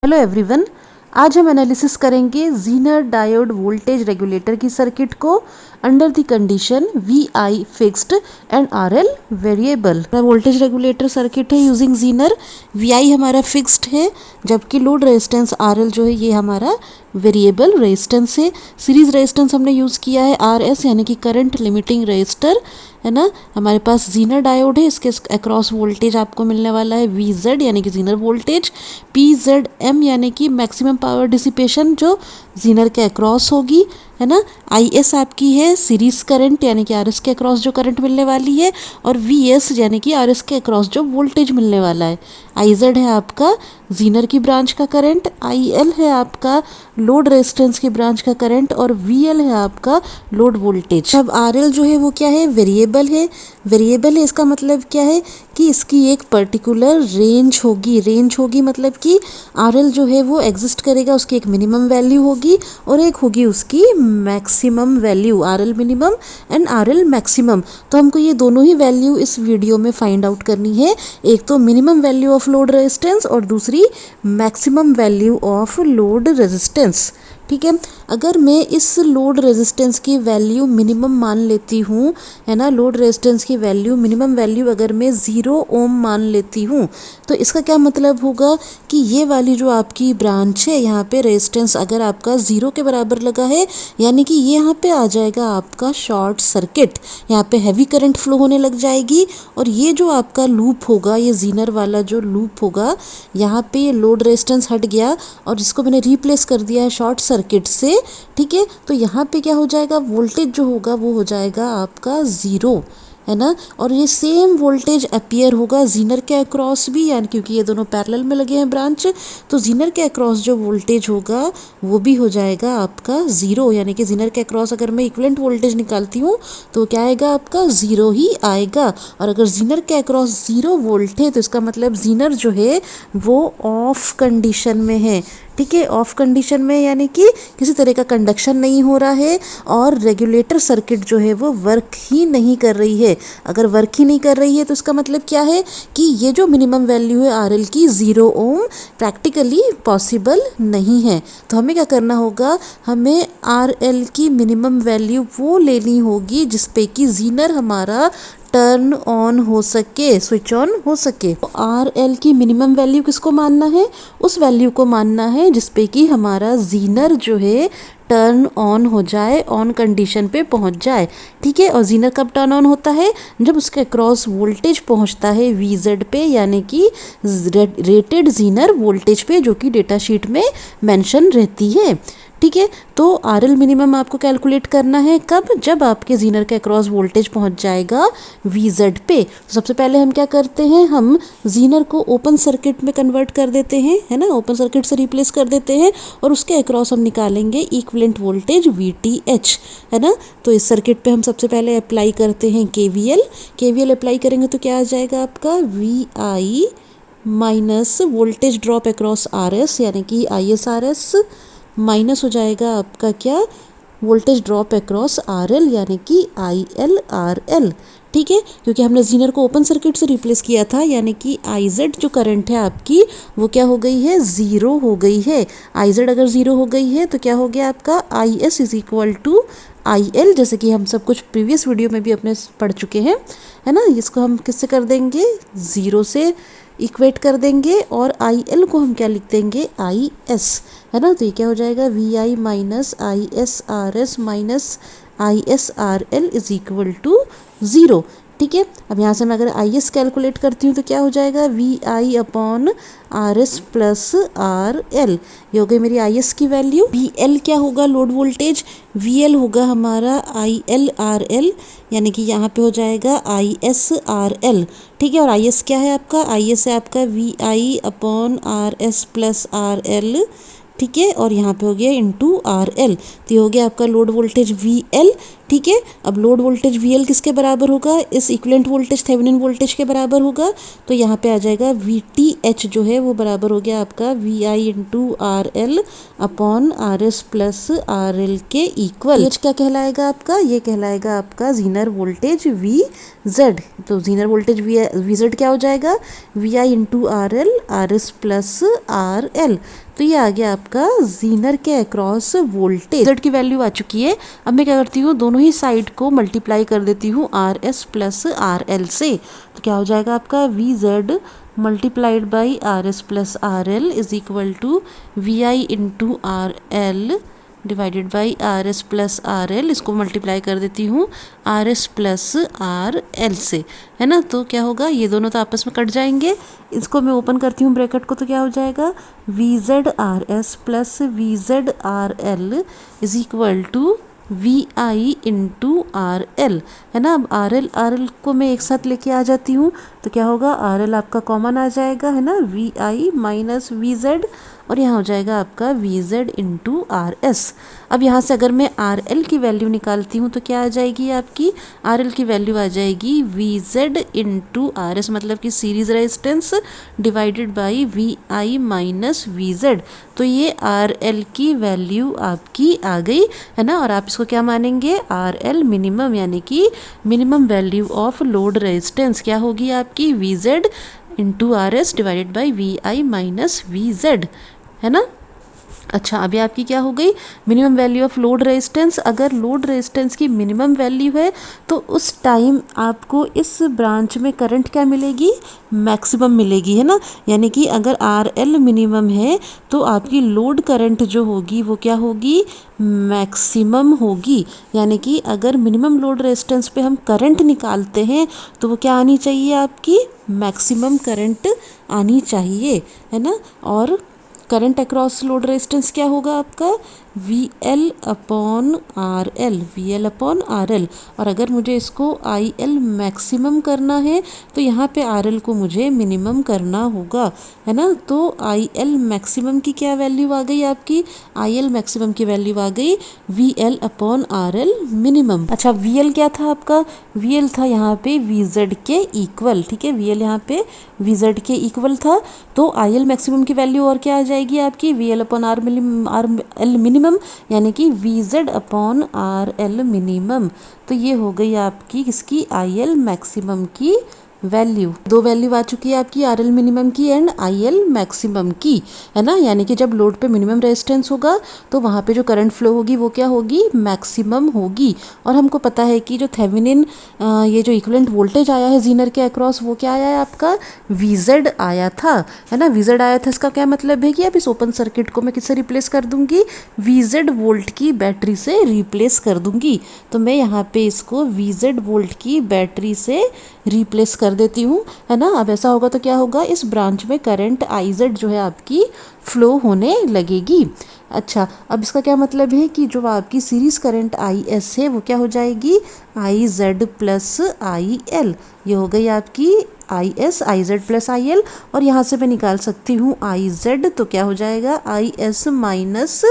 Hello everyone, आज हम analysis करेंगे ज़ीनर डायोड वोल्टेज रेगुलेटर की सर्किट को under the condition V I fixed and R L variable. Voltage regulator circuit है using Zener. V I हमारा fixed है जबकि लोड रेजिस्टेंस आर एल जो है ये हमारा वेरिएबल रेजिस्टेंस है। सीरीज रेजिस्टेंस हमने यूज़ किया है आर एस यानी कि करंट लिमिटिंग रेजिस्टर है ना। हमारे पास ज़ीनर डायोड है, इसके अक्रॉस वोल्टेज आपको मिलने वाला है वी जेड यानी कि ज़ीनर वोल्टेज, पी जेड एम यानी कि मैक्सिमम पावर डिसिपेशन जो ज़ीनर के अक्रॉस होगी है ना। आई एस आपकी है सीरीज करंट यानी कि आर एस के अक्रॉस जो करंट मिलने वाली है, और वी एस यानी कि आर एस के अक्रॉस जो वोल्टेज मिलने वाला है। आई जेड है आपका ज़ीनर की ब्रांच का करंट, आई एल है आपका लोड रेजिस्टेंस की ब्रांच का करंट, और वी एल है आपका लोड वोल्टेज। अब आर एल जो है वो क्या है, वेरिएबल है। वेरिएबल है इसका मतलब क्या है कि इसकी एक पर्टिकुलर रेंज होगी। रेंज होगी मतलब कि आर एल जो है वो एग्जिस्ट करेगा, उसकी एक मिनिमम वैल्यू होगी और एक होगी उसकी maximum value, are L minimum and R L maximum. तो हमको ये दोनों ही वैल्यू इस वीडियो में फाइंड आउट करनी है, एक तो minimum value of load resistance और दूसरी maximum value of load resistance. ठीक है, अगर मैं इस लोड रेजिस्टेंस की वैल्यू मिनिमम मान लेती हूँ है ना, लोड रेजिस्टेंस की वैल्यू मिनिमम वैल्यू अगर मैं 0 ओम मान लेती हूँ तो इसका क्या मतलब होगा कि ये वाली जो आपकी ब्रांच है यहाँ पे रेजिस्टेंस अगर आपका 0 के बराबर लगा है यानी कि ये यहाँ पे आ जाएगा आपका शॉर्ट सर्किट, यहाँ पे हैवी करंट फ्लो होने लग जाएगी। और ये जो आपका लूप होगा, ये ज़ीनर वाला जो लूप होगा, यहाँ पे ये लोड रेजिस्टेंस हट गया और जिसको मैंने रिप्लेस कर दिया है शॉर्ट सर्किट से। ठीक है, तो यहाँ पे क्या हो जाएगा, वोल्टेज जो होगा वो हो जाएगा आपका 0 है ना। और ये सेम वोल्टेज अपीयर होगा ज़ीनर के अक्रॉस भी, यानी क्योंकि ये दोनों पैरेलल में लगे हैं ब्रांच, तो ज़ीनर के अक्रॉस जो वोल्टेज होगा वो भी हो जाएगा आपका 0, यानी कि ज़ीनर के अक्रॉस अगर मैं इक्विवेलेंट वोल्टेज निकालती हूँ तो क्या आएगा आपका 0 ही आएगा। और अगर ज़ीनर के अक्रॉस 0 वोल्ट है तो इसका मतलब ज़ीनर जो है वो ऑफ कंडीशन में है। ठीक है, ऑफ कंडीशन में यानी कि किसी तरह का कंडक्शन नहीं हो रहा है और रेगुलेटर सर्किट जो है वो वर्क ही नहीं कर रही है। अगर वर्क ही नहीं कर रही है तो इसका मतलब क्या है कि ये जो मिनिमम वैल्यू है आर एल की 0 ओम प्रैक्टिकली पॉसिबल नहीं है। तो हमें क्या करना होगा, हमें आर एल की मिनिमम वैल्यू वो लेनी होगी जिस पे कि ज़ीनर हमारा टर्न ऑन हो सके, स्विच ऑन हो सके। तो आर एल की मिनिमम वैल्यू किसको मानना है, उस वैल्यू को मानना है जिसपे कि हमारा ज़ीनर जो है टर्न ऑन हो जाए, ऑन कंडीशन पे पहुंच जाए। ठीक है, और ज़ीनर कब टर्न ऑन होता है, जब उसके क्रॉस वोल्टेज पहुंचता है वी जेड पे, यानी कि रेटेड ज़ीनर वोल्टेज पे, जो कि डेटा शीट में मेंशन रहती है। ठीक है, तो आर एल मिनिमम आपको कैलकुलेट करना है कब, जब आपके ज़ीनर के अक्रॉस वोल्टेज पहुंच जाएगा वी जेड पे। तो सबसे पहले हम क्या करते हैं, हम ज़ीनर को ओपन सर्किट में कन्वर्ट कर देते हैं है ना, ओपन सर्किट से रिप्लेस कर देते हैं और उसके अक्रॉस हम निकालेंगे equivalent voltage V T H है ना। तो इस सर्किट पे हम सबसे पहले अप्लाई करते हैं के वी एल अप्लाई करेंगे तो क्या आ जाएगा आपका V I minus voltage drop across R S यानी कि I S R S minus हो जाएगा आपका क्या, voltage drop across R L यानी कि आई एल आर एल। ठीक है, क्योंकि हमने ज़ीनर को ओपन सर्किट से रिप्लेस किया था यानी कि आई जेड जो करंट है आपकी वो क्या हो गई है, 0 हो गई है। आई जेड अगर 0 हो गई है तो क्या हो गया आपका, I S is equal to I L, जैसे कि हम सब कुछ प्रीवियस वीडियो में भी अपने पढ़ चुके हैं है ना। इसको हम किससे कर देंगे, 0 से इक्वेट कर देंगे और आई एल को हम क्या लिख देंगे, आई एस है ना। तो ये क्या हो जाएगा, V I minus I S R S minus I S R L is equal to 0। ठीक है, अब यहाँ से मैं अगर आई एस कैलकुलेट करती हूँ तो क्या हो जाएगा, V I upon R S plus R L, ये हो गई मेरी आई एस की वैल्यू। वी एल क्या होगा, लोड वोल्टेज, वी एल होगा हमारा आई एल आर एल, यानी कि यहाँ पे हो जाएगा आई एस आर एल। ठीक है, और आई एस क्या है आपका, आई एस है आपका V I upon R S plus R L. ठीक है, और यहाँ पे हो गया इनटू आर एल, तो ये हो गया आपका लोड वोल्टेज वी एल। ठीक है। अब लोड वोल्टेज VL किसके बराबर होगा, इस इक्विवेलेंट वोल्टेज थेवेनिन वोल्टेज के बराबर होगा। तो यहाँ पे आ जाएगा VTH जो है वो बराबर हो गया आपका VI into RL upon RS plus RL के इक्वल। क्या कहलाएगा आपका, ये कहलाएगा आपका जीनर वोल्टेज VZ। तो जीनर वोल्टेज VZ क्या हो जाएगा, VI into RL RS plus RL। तो ये आ गया आपका जीनर के अक्रॉस वोल्टेज। Z की वैल्यू आ चुकी है। अब मैं क्या करती हूँ, दोनों ही साइड को मल्टीप्लाई कर देती हूँ RS प्लस RL से। तो क्या हो जाएगा आपका VZ multiplied by RS plus RL is equal to VI into RL divided by RS plus RL। इसको मल्टीप्लाई कर देती हूँ RS प्लस RL से, है ना। तो क्या होगा, ये दोनों तो आपस में कट जाएंगे। इसको मैं ओपन करती हूँ ब्रैकेट को, तो क्या हो जाएगा VZ RS plus VZ RL is equal to VI into RL, है ना। अब RL को मैं एक साथ लेके आ जाती हूँ, तो क्या होगा RL आपका कॉमन आ जाएगा, है ना, VI माइनस VZ, और यहाँ हो जाएगा आपका VZ इंटू RS। अब यहाँ से अगर मैं RL की वैल्यू निकालती हूँ तो क्या आ जाएगी आपकी, RL की वैल्यू आ जाएगी VZ इंटू RS, मतलब कि series resistance divided by VI minus VZ। तो ये RL की वैल्यू आपकी आ गई, है ना। और आप इसको क्या मानेंगे, RL मिनिमम, यानी कि minimum value of load resistance क्या होगी आपकी VZ into RS divided by VI minus VZ, है ना। अच्छा, अभी आपकी क्या हो गई, minimum value of load resistance. अगर लोड रेजिस्टेंस की मिनिमम वैल्यू है तो उस टाइम आपको इस ब्रांच में करंट क्या मिलेगी, मैक्सिमम मिलेगी, है ना। यानी कि अगर RL मिनिमम है तो आपकी लोड करंट जो होगी वो क्या होगी, मैक्सिमम होगी। यानी कि अगर मिनिमम लोड रेजिस्टेंस पे हम करंट निकालते हैं तो वो क्या आनी चाहिए आपकी, मैक्सिमम करंट आनी चाहिए, है ना। और करंट अक्रॉस लोड रेजिस्टेंस क्या होगा आपका, VL upon RL, VL upon RL। और अगर मुझे इसको IL मैक्सिमम करना है तो यहाँ पे RL को मुझे मिनिमम करना होगा, है ना। तो IL मैक्सिमम की क्या वैल्यू आ गई आपकी, IL मैक्सिमम की वैल्यू आ गई VL अपॉन RL मिनिमम। अच्छा, VL क्या था आपका, VL था यहाँ पे VZ के इक्वल, ठीक है। VL यहाँ पे VZ के इक्वल था। तो IL मैक्सिमम की वैल्यू और क्या आ जाएगी आपकी, VL अपॉन RL मिनिमम, यानी कि VZ अपॉन RL मिनिमम। तो ये हो गई आपकी किसकी, IL मैक्सिमम की वैल्यू। दो वैल्यू आ चुकी है आपकी RL मिनिमम की एंड IL मैक्सिमम की, है ना। यानी कि जब लोड पे मिनिमम रेजिस्टेंस होगा तो वहाँ पे जो करंट फ्लो होगी वो क्या होगी, मैक्सिमम होगी। और हमको पता है कि जो थेवेनिन ये जो इक्विवेलेंट वोल्टेज आया है जीनर के अक्रॉस वो क्या आया है आपका, VZ आया था, है ना। VZ आया था, इसका क्या मतलब है कि अब इस ओपन सर्किट को मैं किससे रिप्लेस कर दूंगी, VZ वोल्ट की बैटरी से रिप्लेस कर दूंगी। तो मैं यहाँ पे इसको VZ वोल्ट की बैटरी से रिप्लेस कर देती हूँ, है ना। अब ऐसा होगा तो क्या होगा, इस ब्रांच में करंट IZ जो है आपकी फ्लो होने लगेगी। अच्छा, अब इसका क्या मतलब है कि जो आपकी सीरीज करंट IS है वो क्या हो जाएगी, IZ प्लस IL। ये हो गई आपकी IZ प्लस IL। और यहाँ से मैं निकाल सकती हूँ IZ, तो क्या हो जाएगा IS माइनस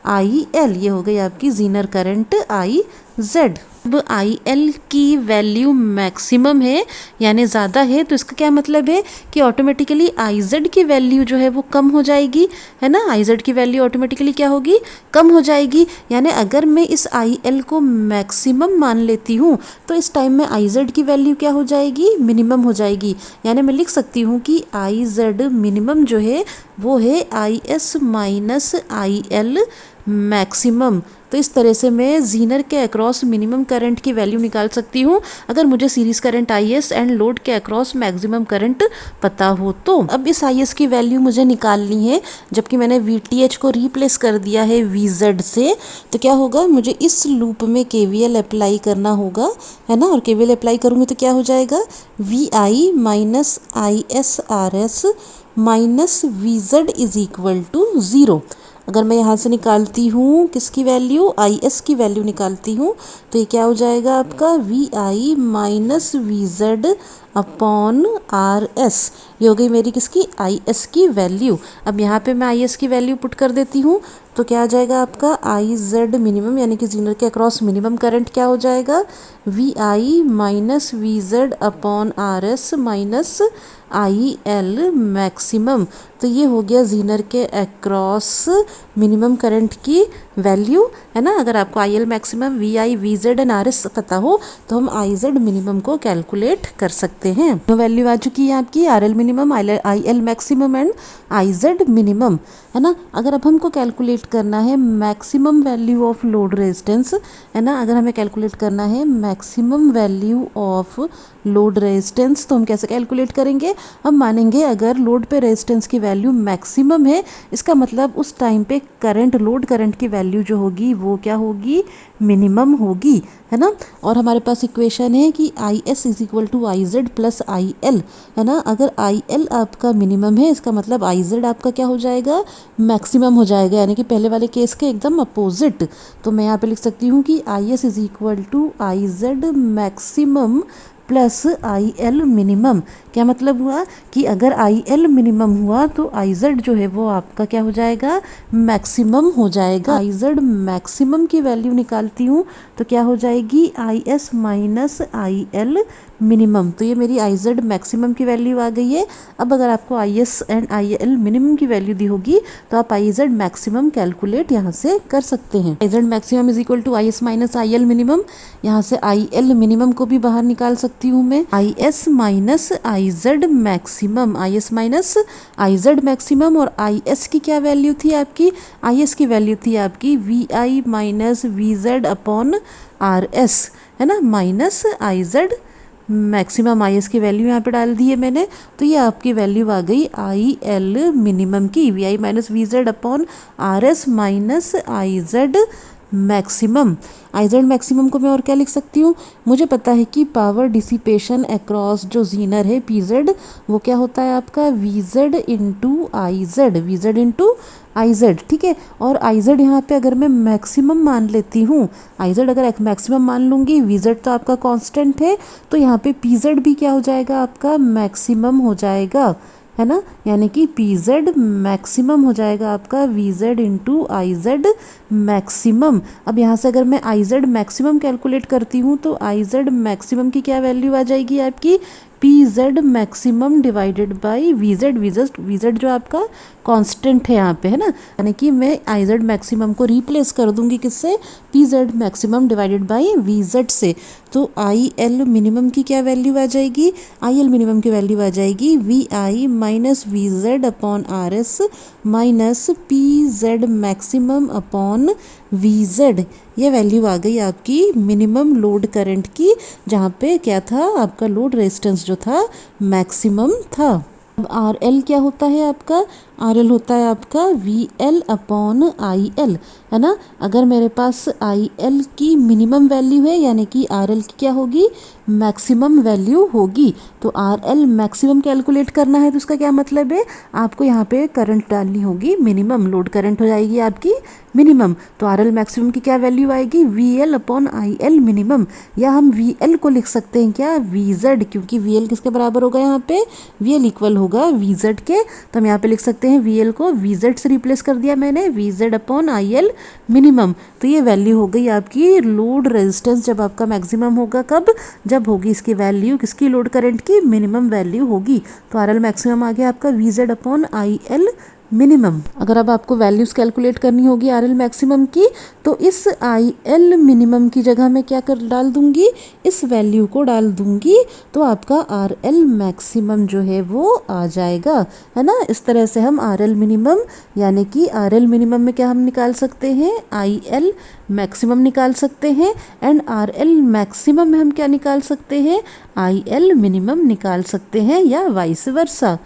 IL। ये हो गई आपकी जीनर करंट IZ। अब IL की वैल्यू मैक्सिमम है यानी ज़्यादा है, तो इसका क्या मतलब है कि ऑटोमेटिकली IZ की वैल्यू जो है वो कम हो जाएगी, है ना। IZ की वैल्यू ऑटोमेटिकली क्या होगी, कम हो जाएगी। यानी अगर मैं इस IL को मैक्सिमम मान लेती हूँ तो इस टाइम में IZ की वैल्यू क्या हो जाएगी, मिनिमम हो जाएगी। यानी मैं लिख सकती हूँ कि IZ मिनिमम जो है वो है IS माइनस IL मैक्सिमम। तो इस तरह से मैं जीनर के अक्रॉस मिनिमम करंट की वैल्यू निकाल सकती हूँ अगर मुझे series current IS and load के अक्रॉस मैक्सिमम करंट पता हो तो। अब इस IS की वैल्यू मुझे निकालनी है जबकि मैंने VTH को रिप्लेस कर दिया है VZ से। तो क्या होगा, मुझे इस लूप में KVL अप्लाई करना होगा, है ना। और KVL अप्लाई करूँगी तो क्या हो जाएगा, VI minus IS RS minus VZ is equal to 0। अगर मैं यहाँ से निकालती हूँ किसकी वैल्यू, आई एस की वैल्यू निकालती हूँ, तो ये क्या हो जाएगा आपका V I minus V Z upon R S. ये हो गई मेरी किसकी, आई एस की वैल्यू। अब यहाँ पे मैं आई एस की वैल्यू पुट कर देती हूँ, तो क्या आ जाएगा आपका आई जेड मिनिमम यानी कि जीनर के अक्रॉस मिनिमम करंट क्या हो जाएगा, V I minus V Z upon R S minus I L maximum. तो ये हो गया जीनर के अक्रॉस मिनिमम करंट की वैल्यू, है ना। अगर आपको I L maximum, V I, V Z and R S पता हो तो हम आई जेड मिनिमम को कैलकुलेट कर सकते हैं। तो वैल्यू आ चुकी है आपकी R L minimum, I L maximum and I Z minimum, है ना। अगर अब हमको कैलकुलेट करना है maximum value of load resistance, है ना, अगर हमें कैलकुलेट करना है maximum value of load resistance, तो हम कैसे कैलकुलेट करेंगे, हम मानेंगे अगर लोड पे रेजिस्टेंस की वैल्यू मैक्सिमम है, इसका मतलब उस टाइम पे करंट, लोड करंट की वैल्यू जो होगी वो क्या होगी, मिनिमम होगी, है ना। और हमारे पास इक्वेशन है कि I S is equal to I Z plus I L, है ना। अगर आई एल आपका मिनिमम है, इसका मतलब आई जेड आपका क्या हो जाएगा, मैक्सिमम हो जाएगा, यानी कि पहले वाले केस के एकदम अपोजिट। तो मैं यहाँ पे लिख सकती हूँ कि I S is equal to I Z maximum plus I L minimum. क्या मतलब हुआ कि अगर आई एल मिनिमम हुआ तो आई जेड जो है वो आपका क्या हो जाएगा, मैक्सिमम हो जाएगा। आई जेड मैक्सिमम की वैल्यू निकालती हूँ तो क्या हो जाएगी, आई S minus I L minimum. तो ये मेरी आई जेड मैक्सिमम की वैल्यू आ गई है। अब अगर आपको I S and I L minimum की वैल्यू दी होगी तो आप आई जेड मैक्सिमम कैलकुलेट यहाँ से कर सकते हैं। I Z maximum is equal to I S minus I L minimum. यहाँ से आई एल मिनिमम को भी बाहर निकाल सकती हूँ मैं, आई S minus I Z maximum, I S minus I Z maximum. और आई एस की क्या वैल्यू थी आपकी, आई एस की वैल्यू थी आपकी V I minus V Z upon R S, है ना, minus I Z maximum. I S की वैल्यू यहाँ पे डाल दी है मैंने, तो ये आपकी वैल्यू आ गई आई एल मिनिमम की, V I minus V Z upon R S minus I Z maximum. I Z maximum को मैं और क्या लिख सकती हूँ, मुझे पता है कि पावर डिसिपेशन अक्रॉस जो जीनर है पी जेड, वो क्या होता है आपका V Z into I Z, V Z into I Z, ठीक है। और आई जेड यहाँ पे अगर मैं मैक्सिमम मान लेती हूँ, आई जेड अगर मैक्सिमम मान लूँगी, वी जेड तो आपका कांस्टेंट है, तो यहाँ पे पी जेड भी क्या हो जाएगा आपका मैक्सिमम हो जाएगा, है ना। यानी कि पी जेड मैक्सिमम हो जाएगा आपका वी जेड इंटू आई जेड मैक्सिमम। अब यहाँ से अगर मैं आई जेड मैक्सिमम कैलकुलेट करती हूँ तो आई जेड मैक्सिमम की क्या वैल्यू आ जाएगी आपकी, P Z maximum divided by V Z, V Z जो आपका कांस्टेंट है यहाँ पे, है ना। यानी कि मैं आई जेड मैक्सिमम को रिप्लेस कर दूंगी किससे, P Z maximum divided by V Z से। तो आई एल मिनिमम की क्या वैल्यू आ जाएगी, आई एल मिनिमम की वैल्यू आ जाएगी V I minus V Z upon R S minus P Z maximum upon V Z. ये वैल्यू आ गई आपकी मिनिमम लोड करंट की, जहाँ पे क्या था आपका लोड रेजिस्टेंस जो था मैक्सिमम था। अब आर एल क्या होता है आपका, आर एल होता है आपका V L upon I L, है ना। अगर मेरे पास आई एल की मिनिमम वैल्यू है यानी कि आर एल की क्या होगी, मैक्सिमम वैल्यू होगी। तो आर एल मैक्सिमम कैलकुलेट करना है तो उसका क्या मतलब है, आपको यहाँ पे करंट डालनी होगी मिनिमम, लोड करंट हो जाएगी आपकी मिनिमम। तो आर एल मैक्सिमम की क्या वैल्यू आएगी, V L upon I L minimum, या हम वी एल को लिख सकते हैं क्या, वी जेड, क्योंकि वी एल किसके बराबर होगा यहाँ पे, वी एल इक्वल होगा वी जेड के। तो हम यहाँ पे लिख सकते हैं वी एल को वी जेड से रिप्लेस कर दिया मैंने, we Z upon I L minimum. तो ये वैल्यू हो गई आपकी लोड रेजिस्टेंस जब आपका मैक्सिमम होगा, कब, जब होगी इसकी वैल्यू किसकी, लोड करंट की मिनिमम वैल्यू होगी। तो आर एल मैक्सिमम आ गया आपका we Z upon I L minimum. अगर अब आपको वैल्यूज कैलकुलेट करनी होगी आर एल मैक्सिमम की, तो इस आई एल मिनिमम की जगह मैं क्या कर डाल दूंगी, इस वैल्यू को डाल दूंगी, तो आपका आर एल मैक्सिमम जो है वो आ जाएगा, है ना। इस तरह से हम आर एल मिनिमम यानी कि आर एल मिनिमम में क्या हम निकाल सकते हैं, आई एल मैक्सिमम निकाल सकते हैं, एंड आर एल मैक्सिमम में हम क्या निकाल सकते हैं, आई एल मिनिमम निकाल सकते हैं, या वाइस वर्सा।